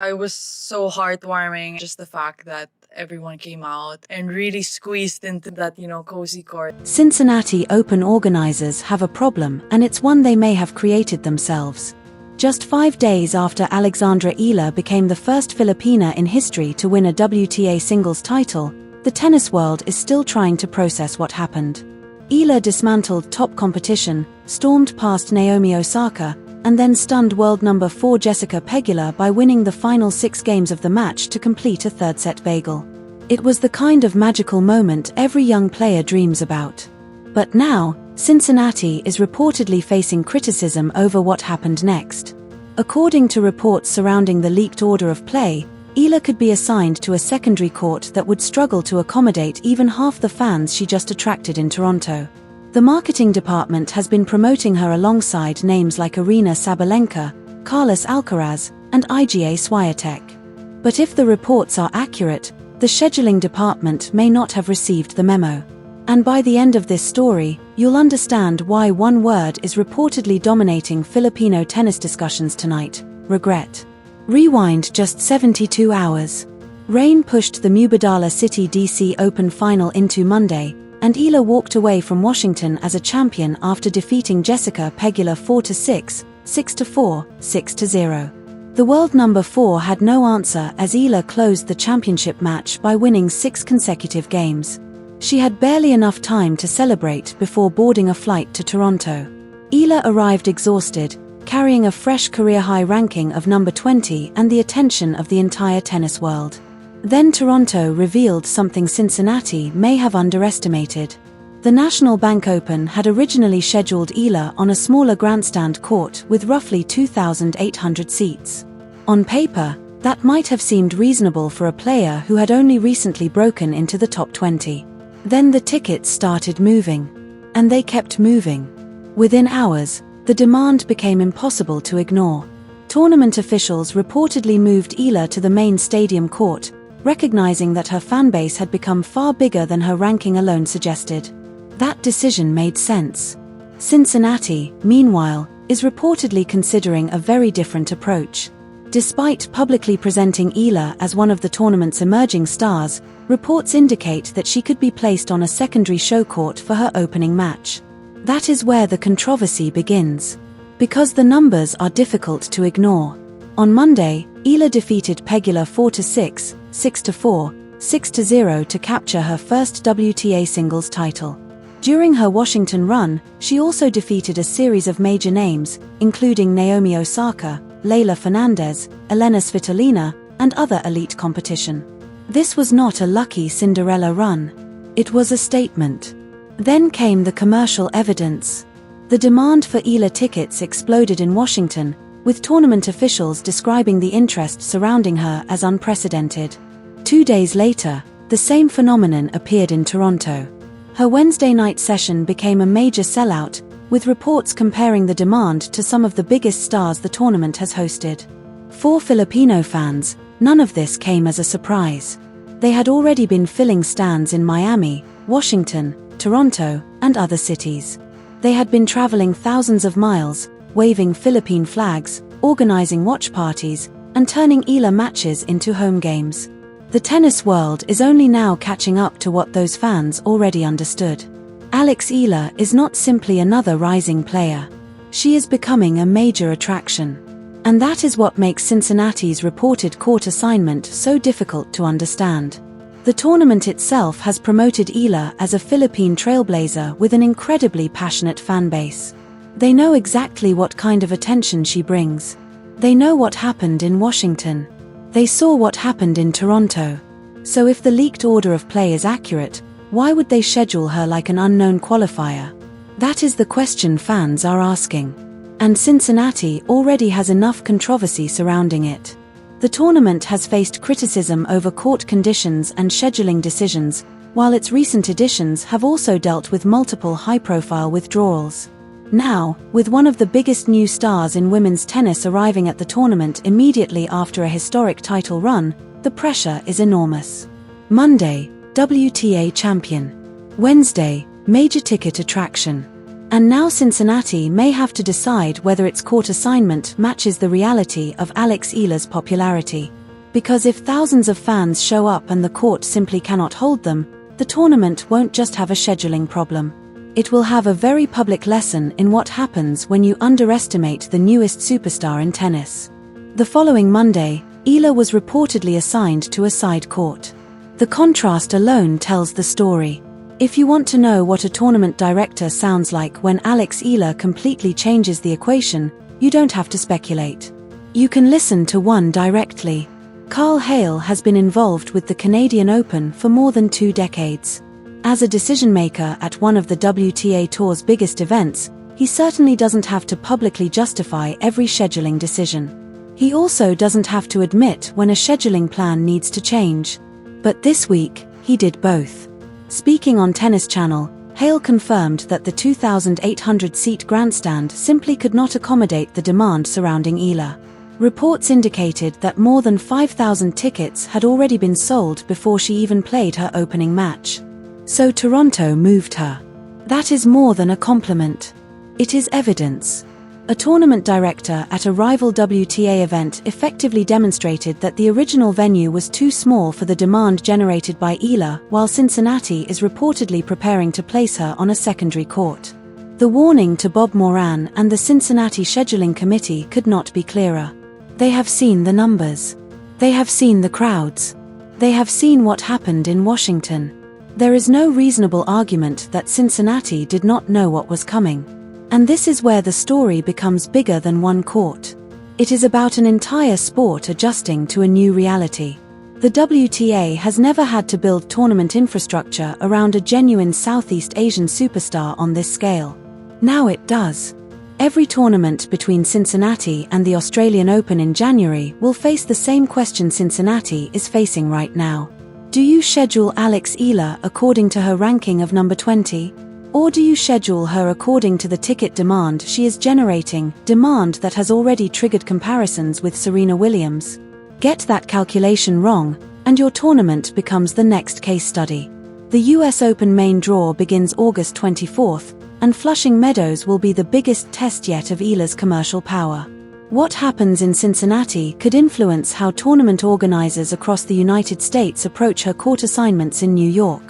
I was so heartwarming, just the fact that everyone came out and really squeezed into that, cozy court. Cincinnati Open organizers have a problem, and it's one they may have created themselves. Just 5 days after Alexandra Eala became the first Filipina in history to win a WTA singles title, the tennis world is still trying to process what happened. Eala dismantled top competition, stormed past Naomi Osaka, and then stunned world number 4 Jessica Pegula by winning the final 6 games of the match to complete a third-set bagel. It was the kind of magical moment every young player dreams about. But now, Cincinnati is reportedly facing criticism over what happened next. According to reports surrounding the leaked order of play, Eala could be assigned to a secondary court that would struggle to accommodate even half the fans she just attracted in Toronto. The marketing department has been promoting her alongside names like Aryna Sabalenka, Carlos Alcaraz, and Iga Swiatek. But if the reports are accurate, the scheduling department may not have received the memo. And by the end of this story, you'll understand why one word is reportedly dominating Filipino tennis discussions tonight: regret. Rewind just 72 hours. Rain pushed the Mubadala City DC Open final into Monday, and Eala walked away from Washington as a champion after defeating Jessica Pegula 4-6, 6-4, 6-0. The world number 4 had no answer as Eala closed the championship match by winning 6 consecutive games. She had barely enough time to celebrate before boarding a flight to Toronto. Eala arrived exhausted, carrying a fresh career-high ranking of number 20 and the attention of the entire tennis world. Then Toronto revealed something Cincinnati may have underestimated. The National Bank Open had originally scheduled Eala on a smaller grandstand court with roughly 2,800 seats. On paper, that might have seemed reasonable for a player who had only recently broken into the top 20. Then the tickets started moving. And they kept moving. Within hours, the demand became impossible to ignore. Tournament officials reportedly moved Eala to the main stadium court, recognizing that her fanbase had become far bigger than her ranking alone suggested. That decision made sense. Cincinnati, meanwhile, is reportedly considering a very different approach. Despite publicly presenting Eala as one of the tournament's emerging stars, reports indicate that she could be placed on a secondary show court for her opening match. That is where the controversy begins. Because the numbers are difficult to ignore. On Monday, Eala defeated Pegula 4-6, 6-4, 6-0 to capture her first WTA singles title. During her Washington run, she also defeated a series of major names, including Naomi Osaka, Leylah Fernandez, Elena Svitolina, and other elite competition. This was not a lucky Cinderella run. It was a statement. Then came the commercial evidence. The demand for Eala tickets exploded in Washington, with tournament officials describing the interest surrounding her as unprecedented. 2 days later, the same phenomenon appeared in Toronto. Her Wednesday night session became a major sellout, with reports comparing the demand to some of the biggest stars the tournament has hosted. For Filipino fans, none of this came as a surprise. They had already been filling stands in Miami, Washington, Toronto, and other cities. They had been traveling thousands of miles, waving Philippine flags, organizing watch parties, and turning Eala matches into home games. The tennis world is only now catching up to what those fans already understood. Alex Eala is not simply another rising player. She is becoming a major attraction. And that is what makes Cincinnati's reported court assignment so difficult to understand. The tournament itself has promoted Eala as a Philippine trailblazer with an incredibly passionate fanbase. They know exactly what kind of attention she brings. They know what happened in Washington. They saw what happened in Toronto. So if the leaked order of play is accurate, why would they schedule her like an unknown qualifier? That is the question fans are asking. And Cincinnati already has enough controversy surrounding it. The tournament has faced criticism over court conditions and scheduling decisions, while its recent editions have also dealt with multiple high-profile withdrawals. Now, with one of the biggest new stars in women's tennis arriving at the tournament immediately after a historic title run, the pressure is enormous. Monday, WTA champion. Wednesday, major ticket attraction. And now Cincinnati may have to decide whether its court assignment matches the reality of Alex Eala's popularity. Because if thousands of fans show up and the court simply cannot hold them, the tournament won't just have a scheduling problem. It will have a very public lesson in what happens when you underestimate the newest superstar in tennis. The following Monday, Eala was reportedly assigned to a side court. The contrast alone tells the story. If you want to know what a tournament director sounds like when Alex Eala completely changes the equation, you don't have to speculate. You can listen to one directly. Carl Hale has been involved with the Canadian Open for more than 2 decades. As a decision-maker at one of the WTA Tour's biggest events, he certainly doesn't have to publicly justify every scheduling decision. He also doesn't have to admit when a scheduling plan needs to change. But this week, he did both. Speaking on Tennis Channel, Hale confirmed that the 2,800-seat grandstand simply could not accommodate the demand surrounding Eala. Reports indicated that more than 5,000 tickets had already been sold before she even played her opening match. So Toronto moved her. That is more than a compliment. It is evidence. A tournament director at a rival WTA event effectively demonstrated that the original venue was too small for the demand generated by Eala, while Cincinnati is reportedly preparing to place her on a secondary court. The warning to Bob Moran and the Cincinnati Scheduling Committee could not be clearer. They have seen the numbers. They have seen the crowds. They have seen what happened in Washington. There is no reasonable argument that Cincinnati did not know what was coming. And this is where the story becomes bigger than one court. It is about an entire sport adjusting to a new reality. The WTA has never had to build tournament infrastructure around a genuine Southeast Asian superstar on this scale. Now it does. Every tournament between Cincinnati and the Australian Open in January will face the same question Cincinnati is facing right now. Do you schedule Alex Eala according to her ranking of number 20? Or do you schedule her according to the ticket demand she is generating, demand that has already triggered comparisons with Serena Williams? Get that calculation wrong, and your tournament becomes the next case study. The US Open main draw begins August 24th, and Flushing Meadows will be the biggest test yet of Eala's commercial power. What happens in Cincinnati could influence how tournament organizers across the United States approach her court assignments in New York.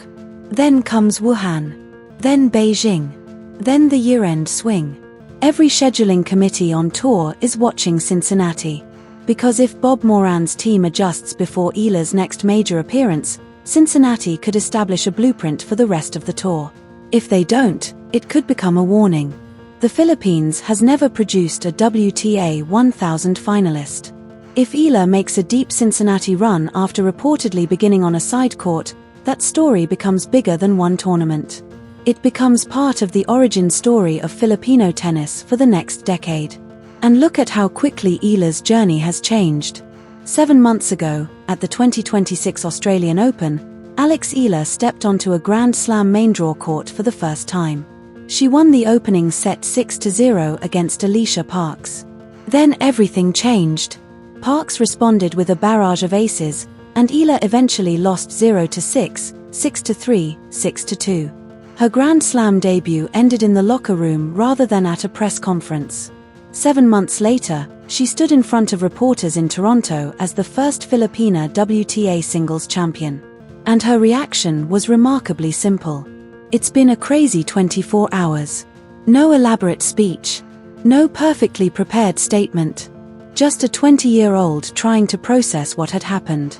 Then comes Wuhan. Then Beijing. Then the year-end swing. Every scheduling committee on tour is watching Cincinnati. Because if Bob Moran's team adjusts before Eala's next major appearance, Cincinnati could establish a blueprint for the rest of the tour. If they don't, it could become a warning. The Philippines has never produced a WTA 1000 finalist. If Eala makes a deep Cincinnati run after reportedly beginning on a side court, that story becomes bigger than one tournament. It becomes part of the origin story of Filipino tennis for the next decade. And look at how quickly Eala's journey has changed. 7 months ago, at the 2026 Australian Open, Alex Eala stepped onto a Grand Slam main draw court for the first time. She won the opening set 6-0 against Alicia Parks. Then everything changed. Parks responded with a barrage of aces, and Eala eventually lost 0-6, 6-3, 6-2. Her Grand Slam debut ended in the locker room rather than at a press conference. 7 months later, she stood in front of reporters in Toronto as the first Filipina WTA singles champion. And her reaction was remarkably simple. It's been a crazy 24 hours. No elaborate speech. No perfectly prepared statement. Just a 20-year-old trying to process what had happened.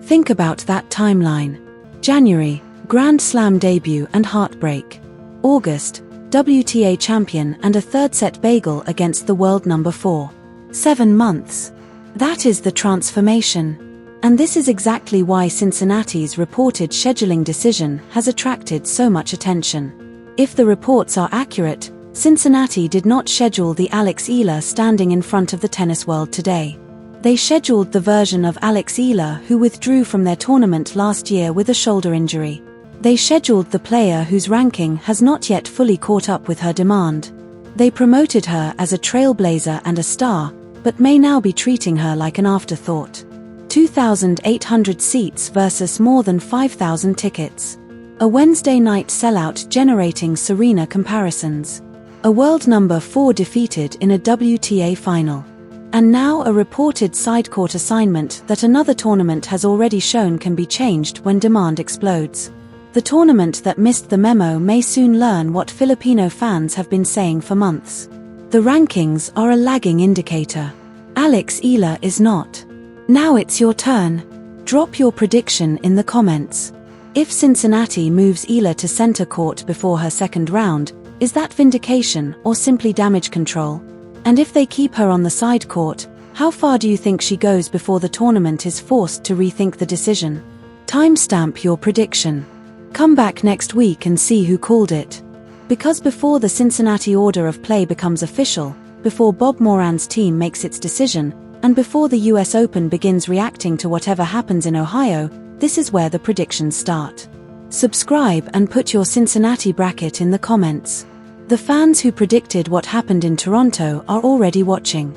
Think about that timeline. January, Grand Slam debut and heartbreak. August, WTA champion and a third-set bagel against the world number 4. 7 months. That is the transformation. And this is exactly why Cincinnati's reported scheduling decision has attracted so much attention. If the reports are accurate, Cincinnati did not schedule the Alex Eala standing in front of the tennis world today. They scheduled the version of Alex Eala who withdrew from their tournament last year with a shoulder injury. They scheduled the player whose ranking has not yet fully caught up with her demand. They promoted her as a trailblazer and a star, but may now be treating her like an afterthought. 2,800 seats versus more than 5,000 tickets. A Wednesday night sellout generating Serena comparisons. A world number 4 defeated in a WTA final. And now a reported side-court assignment that another tournament has already shown can be changed when demand explodes. The tournament that missed the memo may soon learn what Filipino fans have been saying for months. The rankings are a lagging indicator. Alex Eala is not. Now it's your turn. Drop your prediction in the comments. If Cincinnati moves Eala to center court before her second round, is that vindication or simply damage control? And if they keep her on the side court, how far do you think she goes before the tournament is forced to rethink the decision? Timestamp your prediction. Come back next week and see who called it. Because before the Cincinnati order of play becomes official, before Bob Moran's team makes its decision, and before the US Open begins reacting to whatever happens in Ohio, this is where the predictions start. Subscribe and put your Cincinnati bracket in the comments. The fans who predicted what happened in Toronto are already watching.